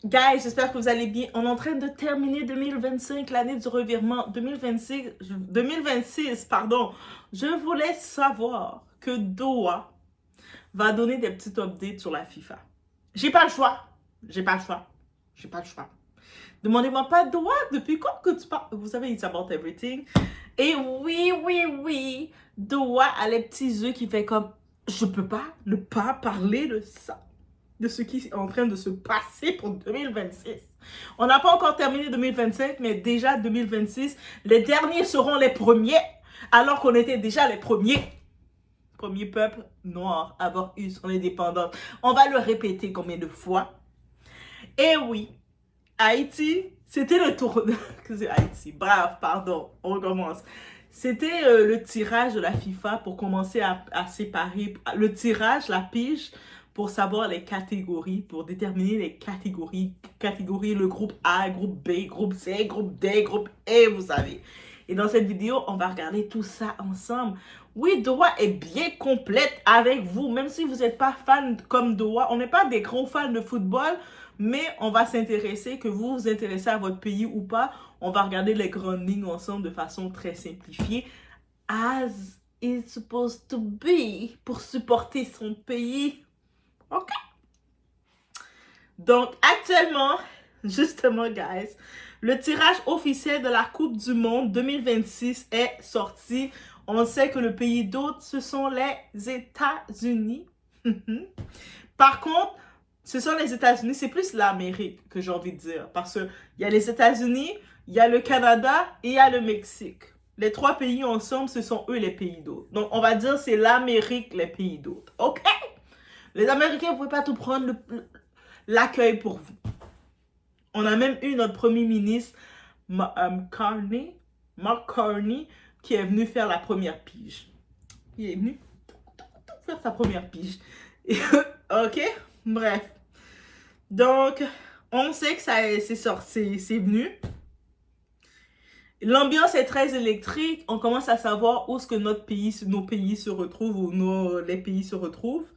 Guys, j'espère que vous allez bien. On est en train de terminer 2025, l'année du revirement. 2026, pardon. Je voulais savoir que Doha va donner des petites updates sur la FIFA. J'ai pas le choix. J'ai pas le choix. J'ai pas le choix. Demandez-moi pas Doha, depuis quand que tu parles. Vous savez, it's about everything. Et oui, oui, oui. Doha a les petits yeux qui fait comme je peux pas ne pas parler de ça, de ce qui est en train de se passer pour 2026. On n'a pas encore terminé 2025, mais déjà 2026, les derniers seront les premiers, alors qu'on était déjà les premiers. Premier peuple noir à avoir eu son indépendance. On va le répéter combien de fois? Et oui, Haïti, c'était le tournoi. Haïti, bravo, pardon, on recommence. C'était le tirage de la FIFA pour commencer à séparer, le tirage, la pige, pour savoir les catégories, pour déterminer les catégories, le groupe A, groupe B, groupe C, groupe D, groupe E, vous savez. Et dans cette vidéo, on va regarder tout ça ensemble. Oui, Doha est bien complète avec vous, même si vous n'êtes pas fan comme Doha. On n'est pas des gros fans de football, mais on va s'intéresser, que vous vous intéressez à votre pays ou pas. On va regarder les grandes lignes ensemble de façon très simplifiée. As it's supposed to be, pour supporter son pays. OK? Donc, actuellement, justement, guys, le tirage officiel de la Coupe du Monde 2026 est sorti. On sait que le pays d'hôte, ce sont les États-Unis. Par contre, ce sont les États-Unis, c'est plus l'Amérique que j'ai envie de dire. Parce qu'il y a les États-Unis, il y a le Canada et il y a le Mexique. Les trois pays ensemble, ce sont eux les pays d'hôtes. Donc, on va dire c'est l'Amérique, les pays d'hôtes. OK? Les Américains, vous ne pouvez pas tout prendre l'accueil pour vous. On a même eu notre premier ministre, Mark Carney, qui est venu faire la première pige. Il est venu faire sa première pige. OK? Bref. Donc, on sait que c'est venu. L'ambiance est très électrique. On commence à savoir où est-ce que nos pays se retrouvent ou les pays se retrouvent.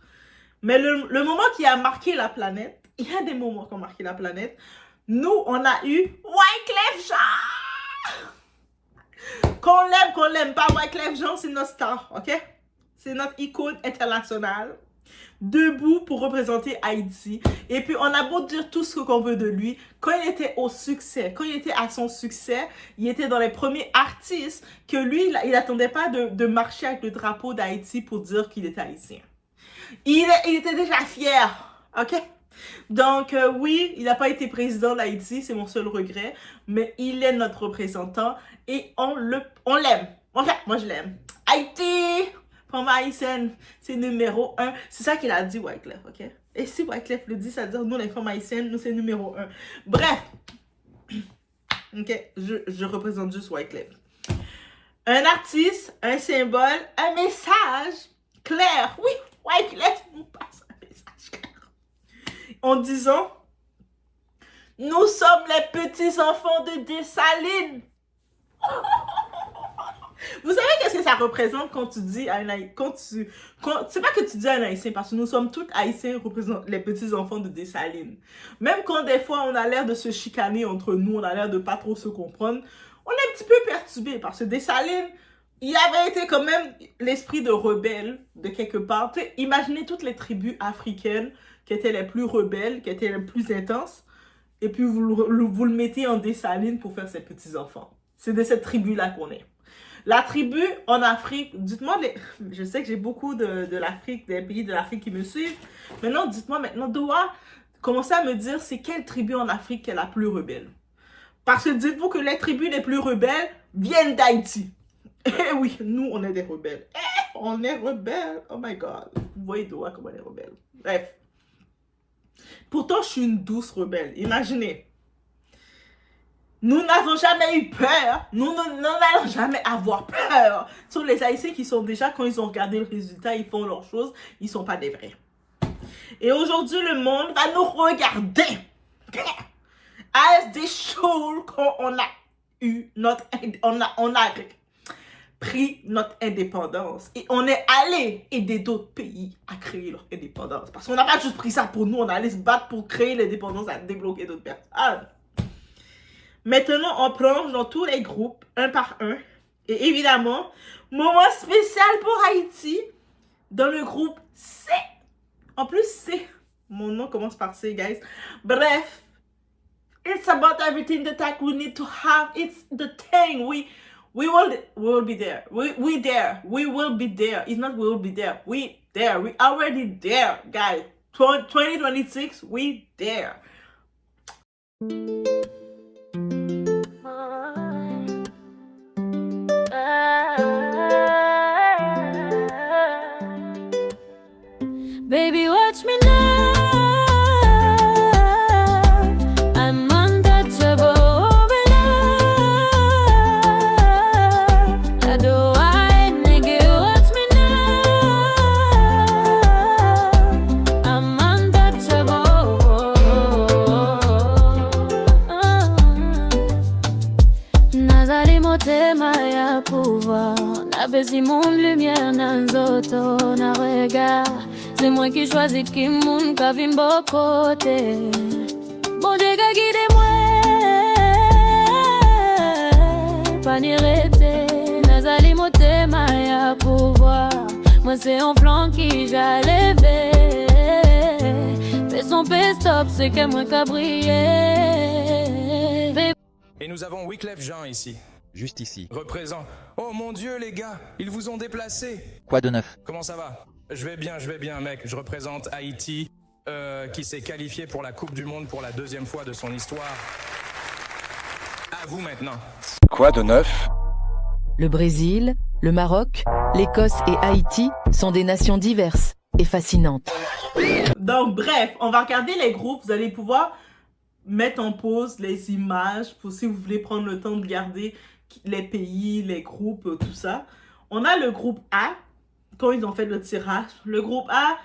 Mais le moment qui a marqué la planète, il y a des moments qui ont marqué la planète. Nous, on a eu Wyclef Jean. Qu'on l'aime pas, Wyclef Jean, c'est notre star, OK? C'est notre icône internationale. Debout pour représenter Haïti. Et puis, on a beau dire tout ce qu'on veut de lui. Quand il était au succès, quand il était à son succès, il était dans les premiers artistes que lui, il n'attendait pas de marcher avec le drapeau d'Haïti pour dire qu'il était haïtien. Il était déjà fier, OK? Donc, oui, il n'a pas été président d'Haïti, c'est mon seul regret, mais il est notre représentant et on l'aime. OK, moi je l'aime. Haïti, femme haïtienne, c'est numéro 1. C'est ça qu'il a dit, Wyclef, OK? Et si Wyclef le dit, ça veut dire nous, les femmes haïtiennes, nous, c'est numéro 1. Bref, OK, je représente juste Wyclef. Un artiste, un symbole, un message clair. Oui, Wyclef nous passe un message clair. En disant, nous sommes les petits-enfants de Dessalines. Vous savez qu'est-ce que ça représente quand tu dis à un Haïtien, c'est pas que tu dis à un Haïtien, parce que nous sommes tous Haïtiens représentent les petits-enfants de Dessalines. Même quand des fois on a l'air de se chicaner entre nous, on a l'air de pas trop se comprendre, on est un petit peu perturbé parce que Dessalines, il avait été quand même l'esprit de rebelle de quelque part. T'sais, imaginez toutes les tribus africaines qui étaient les plus rebelles, qui étaient les plus intenses, et puis vous le mettez en Dessalines pour faire ses petits-enfants. C'est de cette tribu-là qu'on est. La tribu en Afrique, dites-moi, je sais que j'ai beaucoup de l'Afrique, des pays de l'Afrique qui me suivent. Maintenant, dites-moi maintenant, Doha, commencez à me dire c'est quelle tribu en Afrique qui est la plus rebelle. Parce que dites-vous que les tribus les plus rebelles viennent d'Haïti. Eh oui, nous, on est des rebelles. On est rebelles. Oh my God. Vous voyez Doha comme on est rebelle. Bref. Pourtant, je suis une douce rebelle. Imaginez. Nous n'avons jamais eu peur. Nous n'allons jamais avoir peur. Ce sont les Haïtiens qui sont déjà, quand ils ont regardé le résultat, ils font leurs choses. Ils ne sont pas des vrais. Et aujourd'hui, le monde va nous regarder. As des choses qu'on a eu notre... On a pris notre indépendance et on est allé aider d'autres pays à créer leur indépendance. Parce qu'on n'a pas juste pris ça pour nous, on est allé se battre pour créer l'indépendance, à débloquer d'autres personnes. Maintenant, on plonge dans tous les groupes, un par un. Et évidemment, moment spécial pour Haïti, dans le groupe C. En plus, C. Mon nom commence par C, guys. Bref. It's about everything that we need to have. It's the thing. We will be there. We there. We will be there. It's not we will be there. We there. We already there, guys. 2026, we there. Baby, watch me now. I'm untouchable over love. I do I, nigga, watch me now. I'm untouchable. Nazali motema ya pouvoir. Na besi mon lumière nan zoto na regard. C'est moi qui choisis qui moun ka vin bo côté. Bon Dieu ka guide moi. Pas ni rete. Nazali motema ya pouvoir. Moi c'est un flanc qui j'allais lever. Fais son stop, c'est que moi ka briller. Et nous avons Wyclef Jean ici. Juste ici. Représent. Oh mon Dieu les gars, ils vous ont déplacé. Quoi de neuf? Comment ça va? Je vais bien mec. Je représente Haïti qui s'est qualifié pour la Coupe du Monde pour la 2e fois de son histoire. À vous maintenant. Quoi de neuf? Le Brésil, le Maroc, l'Écosse et Haïti sont des nations diverses et fascinantes. Donc bref, on va regarder les groupes. Vous allez pouvoir mettre en pause les images pour si vous voulez prendre le temps de regarder les pays, les groupes, tout ça. On a le groupe A. Quand ils ont fait le tirage, le groupe A,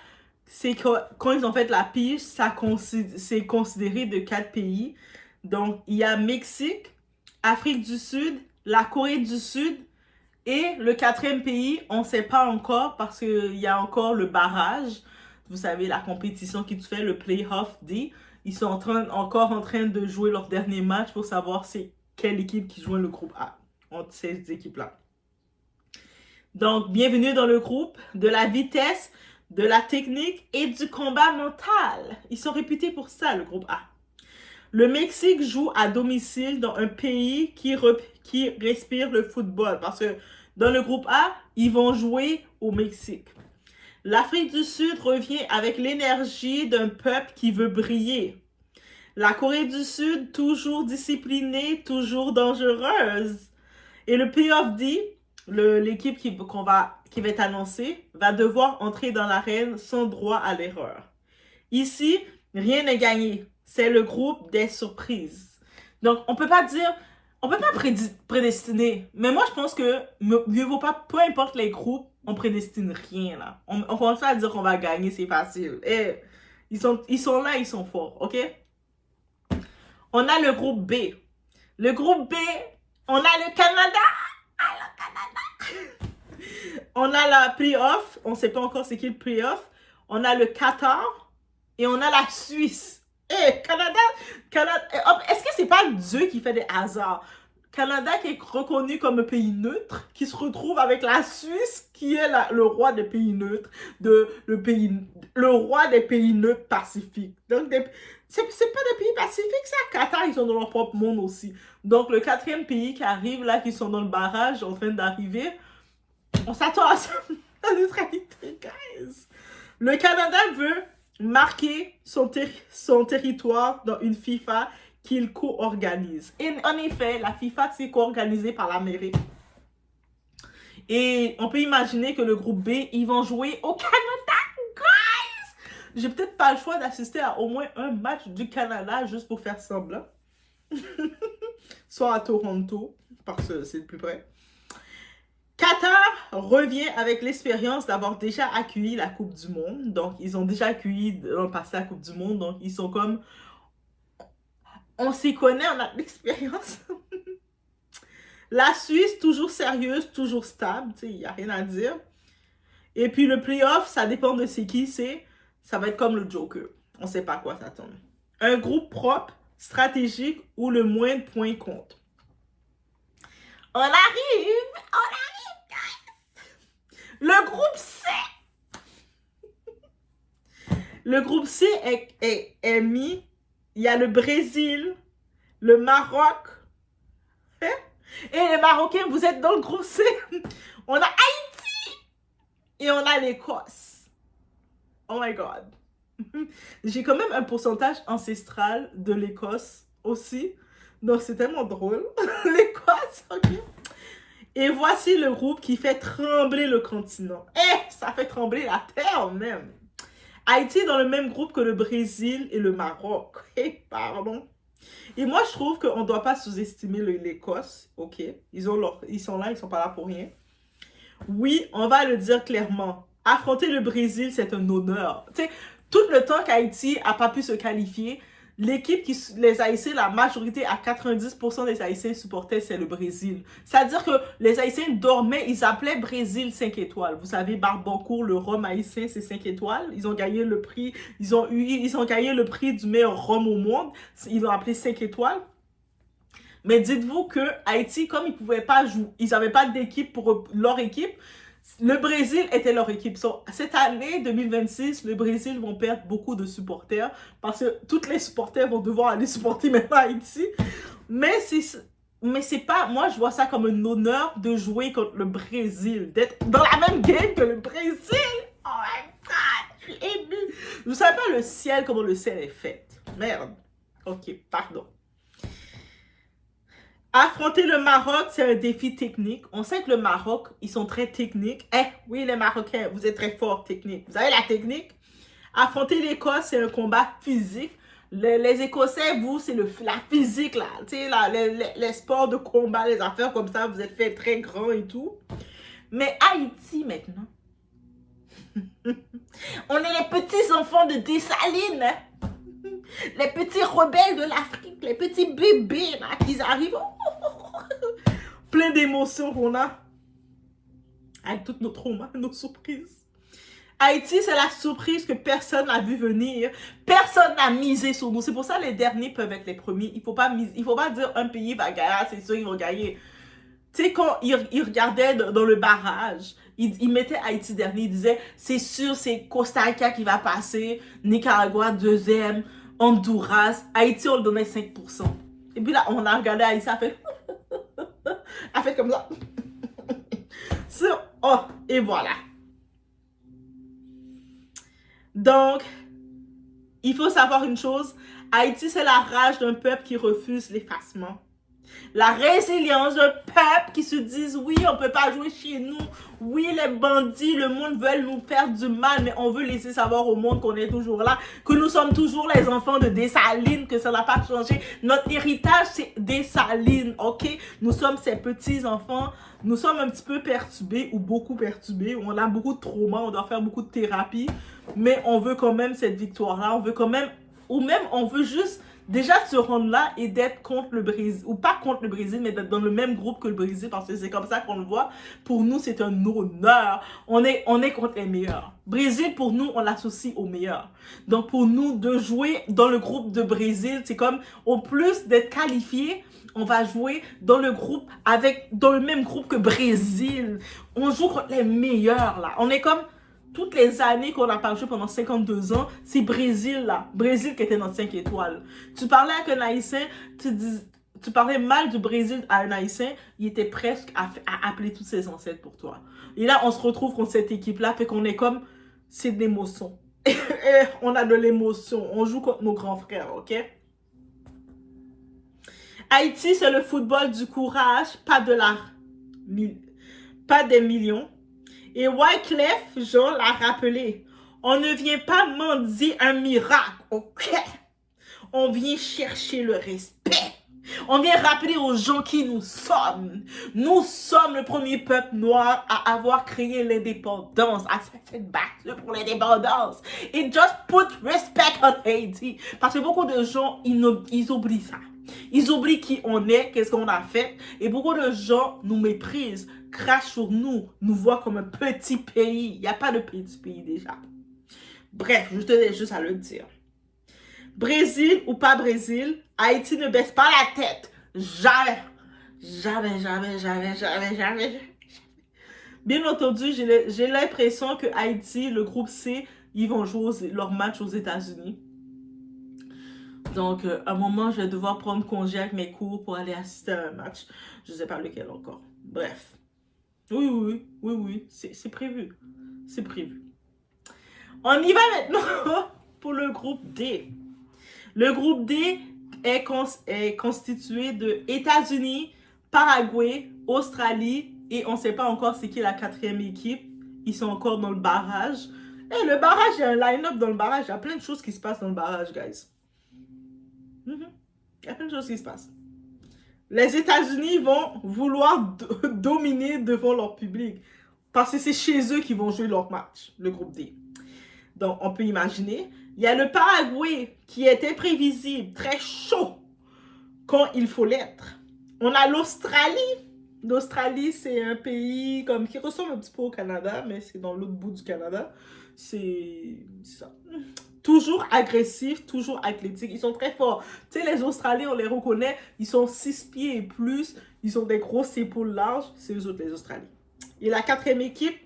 c'est quand ils ont fait la pige, c'est considéré de 4 pays. Donc, il y a Mexique, Afrique du Sud, la Corée du Sud et le 4e pays, on ne sait pas encore parce qu'il y a encore le barrage. Vous savez, la compétition qui fait le Playoff D. Ils sont encore en train de jouer leur dernier match pour savoir c'est quelle équipe qui joue le groupe A entre ces équipes-là. Donc, bienvenue dans le groupe de la vitesse, de la technique et du combat mental. Ils sont réputés pour ça, le groupe A. Le Mexique joue à domicile dans un pays qui respire le football. Parce que dans le groupe A, ils vont jouer au Mexique. L'Afrique du Sud revient avec l'énergie d'un peuple qui veut briller. La Corée du Sud, toujours disciplinée, toujours dangereuse. Et le Playoff D, l'équipe qui va être annoncée, va devoir entrer dans l'arène sans droit à l'erreur. Ici, rien n'est gagné. C'est le groupe des surprises. Donc, on peut pas prédestiner. Mais moi, je pense que mieux vaut pas, peu importe les groupes, on prédestine rien, là. On commence pas à dire qu'on va gagner, c'est facile. Et ils sont là, ils sont forts, ok? On a le groupe B. Le groupe B, on a le Canada. On a la playoff, on ne sait pas encore c'est qui le playoff. On a le Qatar et on a la Suisse. Canada, est-ce que c'est pas Dieu qui fait des hasards? Canada qui est reconnu comme un pays neutre, qui se retrouve avec la Suisse qui est le roi des pays neutres, le roi des pays neutres pacifiques. Donc, c'est pas des pays pacifiques, ça. Qatar, ils sont dans leur propre monde aussi. Donc, le 4e pays qui arrive là, qui sont dans le barrage, en train d'arriver, on s'attend à ça, la neutralité, guys. Le Canada veut marquer son territoire dans une FIFA qu'il co-organise. Et en effet, la FIFA, c'est co-organisé par l'Amérique. Et on peut imaginer que le groupe B, ils vont jouer au Canada, guys! J'ai peut-être pas le choix d'assister à au moins un match du Canada juste pour faire semblant. Soit à Toronto, parce que c'est le plus près. Qatar revient avec l'expérience d'avoir déjà accueilli la Coupe du Monde. Donc, ils ont déjà accueilli dans le passé la Coupe du Monde. Donc, ils sont comme... On s'y connaît, on a de l'expérience. La Suisse, toujours sérieuse, toujours stable. Il n'y a rien à dire. Et puis le playoff, ça dépend de c'est qui c'est. Ça va être comme le Joker. On ne sait pas quoi ça tombe. Un groupe propre, stratégique, où le moins de points compte. On arrive, guys. Le groupe C. Le groupe C est mis. Il y a le Brésil, le Maroc. Hein? Et les Marocains, vous êtes dans le groupe C. On a Haïti. Et on a l'Écosse. Oh my God. J'ai quand même un pourcentage ancestral de l'Écosse aussi. Donc c'est tellement drôle. L'Écosse, ok. Et voici le groupe qui fait trembler le continent. Ça fait trembler la terre même. Haïti est dans le même groupe que le Brésil et le Maroc. Pardon. Et moi, je trouve qu'on ne doit pas sous-estimer l'Écosse. OK. Ils sont là, ils ne sont pas là pour rien. Oui, on va le dire clairement. Affronter le Brésil, c'est un honneur. Tu sais, tout le temps qu'Haïti n'a pas pu se qualifier, l'équipe les Haïtiens, la majorité à 90% des Haïtiens supportaient, c'est le Brésil. C'est-à-dire que les Haïtiens dormaient, ils appelaient Brésil 5 étoiles. Vous savez, Barbancourt, le rhum haïtien, c'est 5 étoiles. Ils ont gagné le prix, ils ont gagné le prix du meilleur rhum au monde. Ils l'ont appelé 5 étoiles. Mais dites-vous que Haïti, comme ils ne pouvaient pas jouer, ils n'avaient pas d'équipe pour leur équipe, le Brésil était leur équipe. Cette année 2026, le Brésil vont perdre beaucoup de supporters parce que tous les supporters vont devoir aller supporter maintenant Haïti. Mais c'est pas... Moi, je vois ça comme un honneur de jouer contre le Brésil, d'être dans la même game que le Brésil. Oh my God, je suis émue. Vous savez pas le ciel, comment le ciel est fait. Merde. Ok, pardon. Affronter le Maroc, c'est un défi technique. On sait que le Maroc, ils sont très techniques. Oui, les Marocains, vous êtes très forts techniques. Vous avez la technique. Affronter l'Écosse, c'est un combat physique. Les Écossais, vous, c'est la physique, là. Tu sais, les sports de combat, les affaires comme ça, vous êtes fait très grand et tout. Mais Haïti, maintenant, on est les petits enfants de Dessalines, hein? Les petits rebelles de l'Afrique, les petits bébés là, qui arrivent. Plein d'émotions qu'on a. Avec toutes nos traumas, nos surprises. Haïti, c'est la surprise que personne n'a vu venir. Personne n'a misé sur nous. C'est pour ça que les derniers peuvent être les premiers. Il ne faut pas dire un pays va gagner, c'est sûr, ils vont gagner. Tu sais, quand ils regardaient dans le barrage, ils mettaient Haïti dernier, ils disaient, c'est sûr, c'est Costa Rica qui va passer, Nicaragua deuxième, Honduras, Haïti, on le donnait 5%. Et puis là, on a regardé Haïti, elle fait comme ça. Oh, et voilà. Donc, il faut savoir une chose, Haïti, c'est la rage d'un peuple qui refuse l'effacement. La résilience d'un peuple qui se disent oui, on ne peut pas jouer chez nous. Oui, les bandits, le monde veulent nous faire du mal, mais on veut laisser savoir au monde qu'on est toujours là, que nous sommes toujours les enfants de Dessalines, que ça n'a pas changé. Notre héritage, c'est Dessalines, ok? Nous sommes ces petits-enfants, nous sommes un petit peu perturbés ou beaucoup perturbés, on a beaucoup de traumas, on doit faire beaucoup de thérapie, mais on veut quand même cette victoire-là, on veut quand même, ou même on veut juste déjà se rendre là et d'être contre le Brésil, ou pas contre le Brésil, mais d'être dans le même groupe que le Brésil, parce que c'est comme ça qu'on le voit. Pour nous, c'est un honneur. On est contre les meilleurs. Brésil, pour nous, on l'associe aux meilleurs. Donc, pour nous, de jouer dans le groupe de Brésil, c'est comme, au plus d'être qualifié, on va jouer dans le même groupe que Brésil. On joue contre les meilleurs, là. On est comme... Toutes les années qu'on a pas joué pendant 52 ans, c'est Brésil là. Brésil qui était dans 5 étoiles. Tu parlais avec un Haïtien, tu parlais mal du Brésil à un Haïtien, il était presque à appeler tous ses ancêtres pour toi. Et là, on se retrouve contre cette équipe-là, fait qu'on est comme, c'est de l'émotion. On a de l'émotion. On joue contre nos grands frères, ok? Haïti, c'est le football du courage, pas des millions. Et Wyclef Jean l'a rappelé, on ne vient pas mendier un miracle, ok? On vient chercher le respect. On vient rappeler aux gens qui nous sommes. Nous sommes le premier peuple noir à avoir créé l'indépendance, à s'être battu pour l'indépendance. Et just put respect on Haiti. Parce que beaucoup de gens, ils oublient ça. Ils oublient qui on est, qu'est-ce qu'on a fait. Et beaucoup de gens nous méprisent, crachent sur nous, nous voient comme un petit pays. Il n'y a pas de petit pays déjà. Bref, je tenais juste à le dire. Brésil ou pas Brésil, Haïti ne baisse pas la tête. Jamais. Jamais, jamais, jamais, jamais, jamais. Bien entendu, j'ai l'impression que Haïti, le groupe C, ils vont jouer leur match aux États-Unis. Donc, à un moment, je vais devoir prendre congé avec mes cours pour aller assister à un match. Je ne sais pas lequel encore. Bref. Oui. C'est prévu. C'est prévu. On y va maintenant pour le groupe D. Le groupe D est constitué de États-Unis, Paraguay, Australie et on ne sait pas encore c'est qui la 4e équipe. Ils sont encore dans le barrage. Et le barrage, il y a un line-up dans le barrage. Il y a plein de choses qui se passent dans le barrage, guys. Il y a plein de choses qui se passent. Les États-Unis vont vouloir dominer devant leur public. Parce que c'est chez eux qu'ils vont jouer leur match, le groupe D. Donc, on peut imaginer. Il y a le Paraguay qui était prévisible, très chaud, quand il faut l'être. On a l'Australie. L'Australie, c'est un pays comme qui ressemble un petit peu au Canada, mais c'est dans l'autre bout du Canada. C'est ça. Toujours agressif, toujours athlétique. Ils sont très forts. Tu sais, les Australiens, on les reconnaît. Ils sont 6 pieds et plus. Ils ont des grosses épaules larges. C'est eux autres, les Australiens. Et la 4e équipe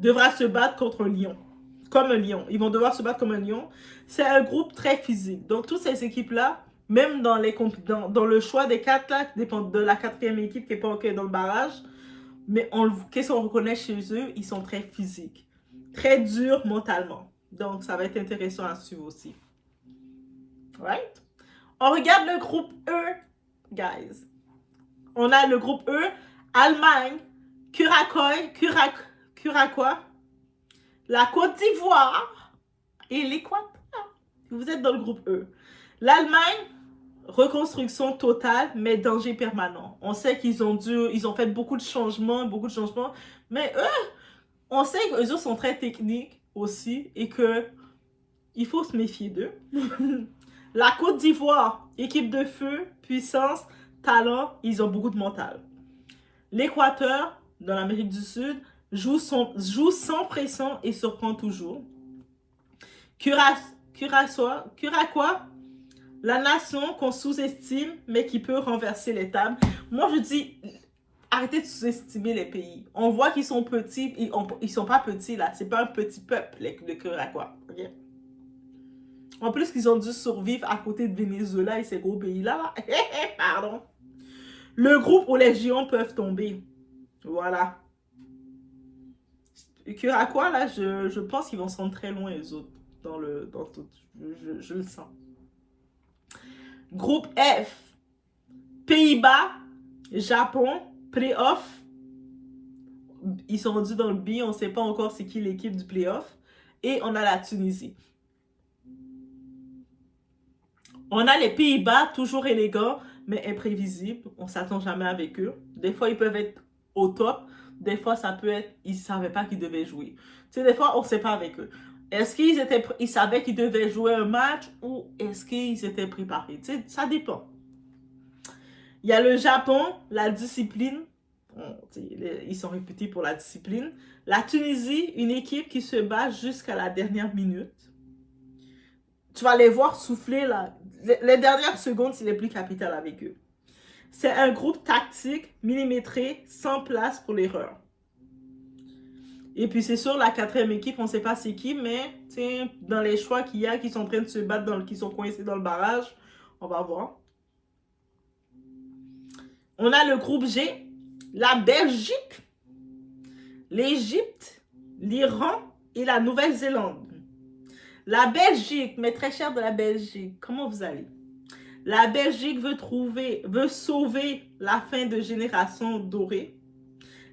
devra se battre contre un lion. Comme un lion. Ils vont devoir se battre comme un lion. C'est un groupe très physique. Donc, toutes ces équipes-là, même dans le choix des 4 là, qui dépend de la 4e équipe qui n'est pas encore dans le barrage, mais qu'est-ce qu'on reconnaît chez eux? Ils sont très physiques. Très durs mentalement. Donc, ça va être intéressant à suivre aussi. Right? On regarde le groupe E, guys. On a le groupe E, Allemagne, Curaçao, la Côte d'Ivoire et l'Équateur. Vous êtes dans le groupe E. L'Allemagne, reconstruction totale, mais danger permanent. On sait qu'ils ont fait beaucoup de changements, mais eux, on sait qu'eux autres sont très techniques aussi et que il faut se méfier d'eux. La Côte d'Ivoire, équipe de feu, puissance, talent, ils ont beaucoup de mental. L'Équateur, dans l'Amérique du Sud, joue sans pression et surprend toujours. Curaçao, la nation qu'on sous-estime, mais qui peut renverser les tables. Moi, je dis, arrêtez de sous-estimer les pays. On voit qu'ils sont petits, ils sont pas petits, là. C'est pas un petit peuple, les Curaçao. Okay? En plus, qu'ils ont dû survivre à côté de Venezuela et ces gros pays-là. Pardon. Le groupe où les géants peuvent tomber. Voilà. Curaçao, là, je pense qu'ils vont se rendre très loin, les autres. Dans tout. Je le sens. Groupe F. Pays-Bas, Japon, play-off. Ils sont rendus dans le B. On ne sait pas encore c'est qui l'équipe du play-off. Et on a la Tunisie. On a les Pays-Bas, toujours élégants, mais imprévisibles. On ne s'attend jamais avec eux. Des fois, ils peuvent être au top. Des fois, ça peut être, ils ne savaient pas qu'ils devaient jouer. Tu sais, des fois, on ne sait pas avec eux. Est-ce qu'ils savaient qu'ils devaient jouer un match ou est-ce qu'ils étaient préparés? Tu sais, ça dépend. Il y a le Japon, la discipline. Ils sont réputés pour la discipline. La Tunisie, une équipe qui se bat jusqu'à la dernière minute. Tu vas les voir souffler là. Les dernières secondes, c'est les plus capitales avec eux. C'est un groupe tactique, millimétré, sans place pour l'erreur. Et puis c'est sûr, la 4e équipe, on ne sait pas c'est qui, mais dans les choix qu'il y a, qui sont en train de se battre, qui sont coincés dans le barrage, on va voir. On a le groupe G, la Belgique, l'Égypte, l'Iran et la Nouvelle-Zélande. La Belgique, mais très cher de la Belgique, comment vous allez? La Belgique veut sauver la fin de génération dorée.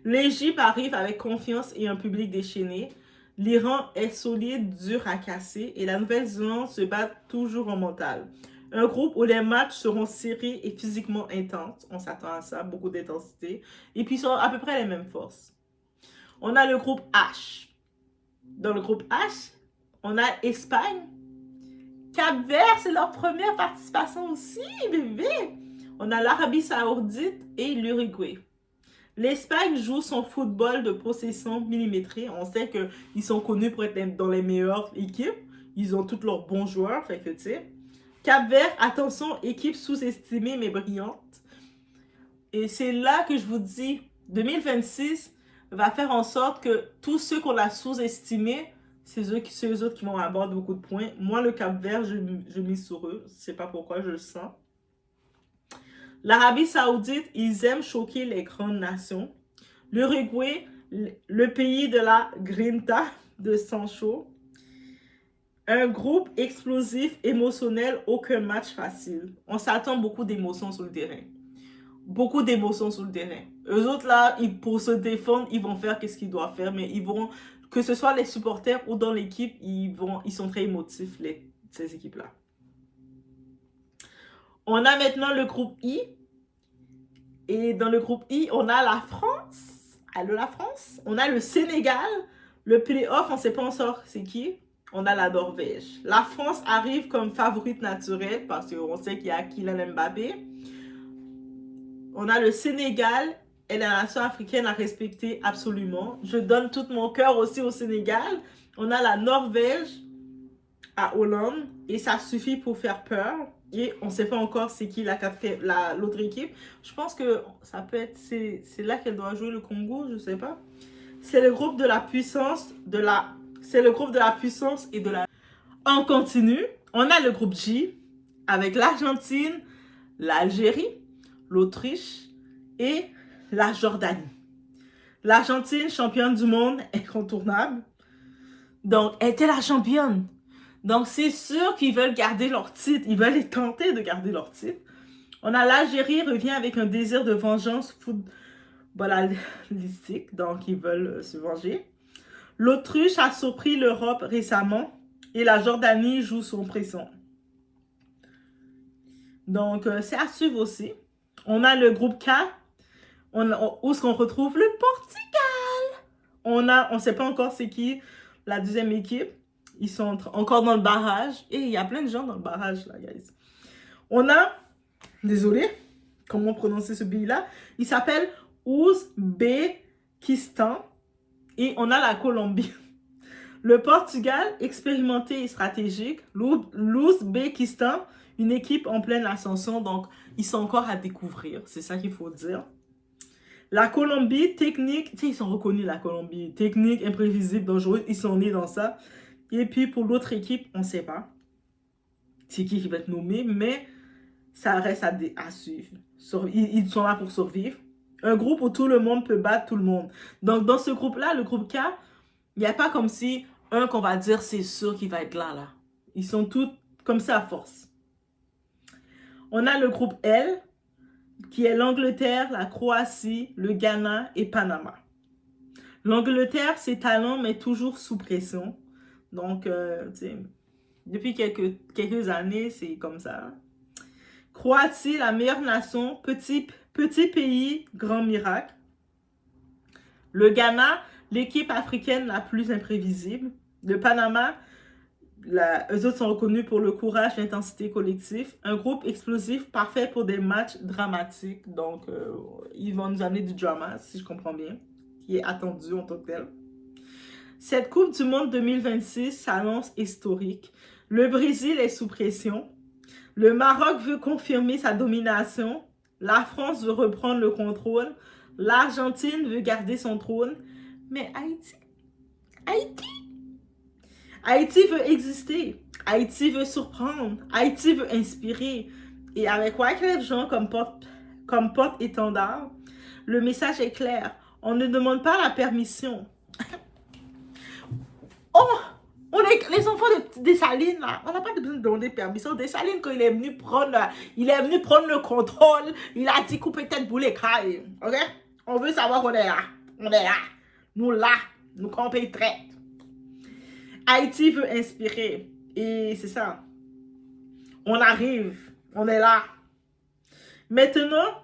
L'Égypte arrive avec confiance et un public déchaîné. L'Iran est solide, dur à casser. Et la Nouvelle-Zélande se bat toujours en mental. Un groupe où les matchs seront serrés et physiquement intenses. On s'attend à ça, beaucoup d'intensité. Et puis, ils ont à peu près les mêmes forces. On a le groupe H. Dans le groupe H, on a Espagne, Cap-Vert, c'est leur première participation aussi, bébé. On a l'Arabie Saoudite et l'Uruguay. L'Espagne joue son football de possession millimétrée. On sait qu'ils sont connus pour être dans les meilleures équipes. Ils ont tous leurs bons joueurs, fait que tu sais. Cap-Vert, attention, équipe sous-estimée mais brillante. Et c'est là que je vous dis, 2026 va faire en sorte que tous ceux qu'on a sous-estimés, c'est eux autres qui vont avoir beaucoup de points. Moi, le Cap-Vert, je mise sur eux. Je sais pas pourquoi, je le sens. L'Arabie Saoudite, ils aiment choquer les grandes nations. L'Uruguay, le pays de la grinta de Sancho. Un groupe explosif, émotionnel, aucun match facile. On s'attend beaucoup d'émotions sur le terrain. Beaucoup d'émotions sur le terrain. Eux autres, là, pour se défendre, ils vont faire ce qu'ils doivent faire, mais ils vont, que ce soit les supporters ou dans l'équipe, ils sont très émotifs, ces équipes-là. On a maintenant le groupe I. Et dans le groupe I, on a la France. Allô, la France. On a le Sénégal. Le play-off, on ne sait pas encore c'est qui. On a la Norvège. La France arrive comme favorite naturelle parce qu'on sait qu'il y a Kylian Mbappé. On a le Sénégal et la nation africaine à respecter absolument. Je donne tout mon cœur aussi au Sénégal. On a la Norvège à Hollande et ça suffit pour faire peur. Et on ne sait pas encore c'est qui l'autre équipe. Je pense que ça peut être... C'est là qu'elle doit jouer le Congo, je ne sais pas. C'est le groupe de la puissance, c'est le groupe de la puissance et de la... On continue. On a le groupe J avec l'Argentine, l'Algérie, l'Autriche et la Jordanie. L'Argentine, championne du monde, incontournable. Donc, elle était la championne. Donc, c'est sûr qu'ils veulent garder leur titre. Ils veulent tenter de garder leur titre. On a l'Algérie revient avec un désir de vengeance footballistique. Donc, ils veulent se venger. L'Autriche a surpris l'Europe récemment. Et la Jordanie joue son pression. Donc, c'est à suivre aussi. On a le groupe K. Où est-ce qu'on retrouve le Portugal? On ne sait pas encore c'est qui la deuxième équipe. Ils sont encore dans le barrage. Et il y a plein de gens dans le barrage, là, guys. On a, désolé, comment prononcer ce pays-là? Il s'appelle Ouzbékistan. Et on a la Colombie. Le Portugal, expérimenté et stratégique. L'Ouzbékistan, une équipe en pleine ascension. Donc, ils sont encore à découvrir. C'est ça qu'il faut dire. La Colombie, technique. Tu sais, ils sont reconnus, la Colombie. Technique, imprévisible, dangereuse. Ils sont nés dans ça. Et puis, pour l'autre équipe, on ne sait pas c'est qui va être nommé, mais ça reste à suivre. Ils sont là pour survivre. Un groupe où tout le monde peut battre tout le monde. Donc, dans ce groupe-là, le groupe K, il n'y a pas comme si un qu'on va dire c'est sûr qu'il va être là. Ils sont tous comme ça à force. On a le groupe L, qui est l'Angleterre, la Croatie, le Ghana et Panama. L'Angleterre, c'est talent, mais toujours sous pression. Donc, depuis quelques années, c'est comme ça. Croatie, la meilleure nation, petit pays, grand miracle. Le Ghana, l'équipe africaine la plus imprévisible. Le Panama, eux autres sont reconnus pour le courage, l'intensité collective. Un groupe explosif, parfait pour des matchs dramatiques. Donc, ils vont nous amener du drama, si je comprends bien, qui est attendu en tant que tel. Cette Coupe du Monde 2026 s'annonce historique. Le Brésil est sous pression. Le Maroc veut confirmer sa domination. La France veut reprendre le contrôle. L'Argentine veut garder son trône. Mais Haïti veut exister. Haïti veut surprendre. Haïti veut inspirer. Et avec Wyclef Jean comme porte-étendard, le message est clair. On ne demande pas la permission. Oh, les enfants de Dessalines, là, on n'a pas besoin de demander permission. Dessalines, quand il est venu prendre le contrôle, il a dit couper tête boulet craille. Ok? On veut savoir qu'on est là. On est là. Nous campons traite. Haïti veut inspirer. Et c'est ça. On arrive. On est là. Maintenant,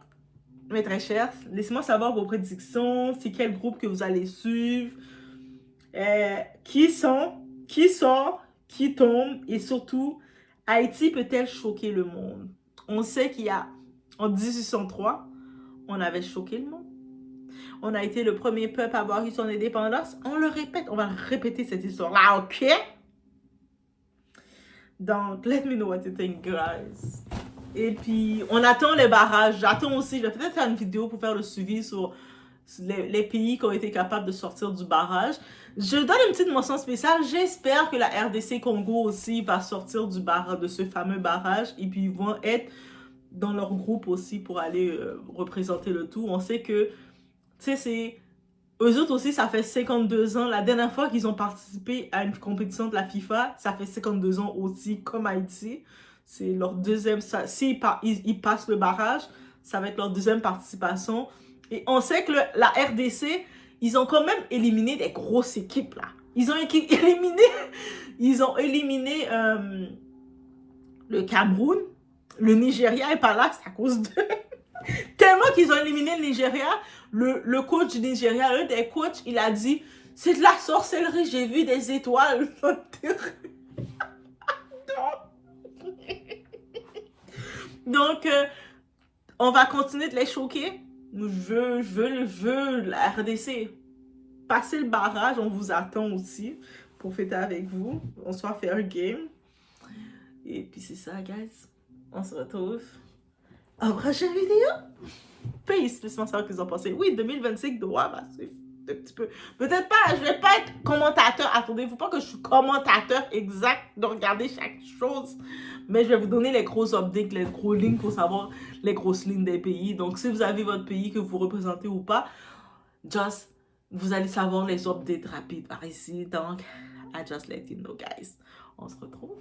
mes très chers, laissez-moi savoir vos prédictions. C'est quel groupe que vous allez suivre. Qui sort, qui tombe et surtout Haïti peut-elle choquer le monde? On sait qu'il y a, en 1803, on avait choqué le monde. On a été le premier peuple à avoir eu son indépendance. On le répète, on va répéter cette histoire-là, ok? Donc, let me know what you think, guys. Et puis, on attend les barrages. J'attends aussi, je vais peut-être faire une vidéo pour faire le suivi sur les pays qui ont été capables de sortir du barrage. Je donne une petite mention spéciale. J'espère que la RDC Congo aussi va sortir du barrage, de ce fameux barrage. Et puis, ils vont être dans leur groupe aussi pour aller représenter le tout. On sait que, tu sais, c'est... Eux autres aussi, ça fait 52 ans. La dernière fois qu'ils ont participé à une compétition de la FIFA, ça fait 52 ans aussi, comme Haïti. C'est leur deuxième... S'ils passent le barrage, ça va être leur deuxième participation. Et on sait que la RDC, ils ont quand même éliminé des grosses équipes, là. Ils ont éliminé le Cameroun. Le Nigeria est pas là, c'est à cause de... Tellement qu'ils ont éliminé le Nigeria, le coach du Nigeria, l'un des coachs, il a dit « C'est de la sorcellerie, j'ai vu des étoiles. » Donc, on va continuer de les choquer. Je veux la RDC. Passer le barrage, on vous attend aussi pour fêter avec vous. On soit fair game. Et puis c'est ça, guys. On se retrouve en prochaine vidéo. Peace. Laissez-moi savoir ce que vous en pensez. Oui, 2025 doit passer un petit peu. Peut-être pas, je vais pas être commentateur. Attendez-vous pas que je suis commentateur exact de regarder chaque chose. Mais je vais vous donner les gros updates, les gros lignes pour savoir les grosses lignes des pays. Donc, si vous avez votre pays que vous représentez ou pas, just, vous allez savoir les updates rapides par ici. Donc, I just let you know, guys. On se retrouve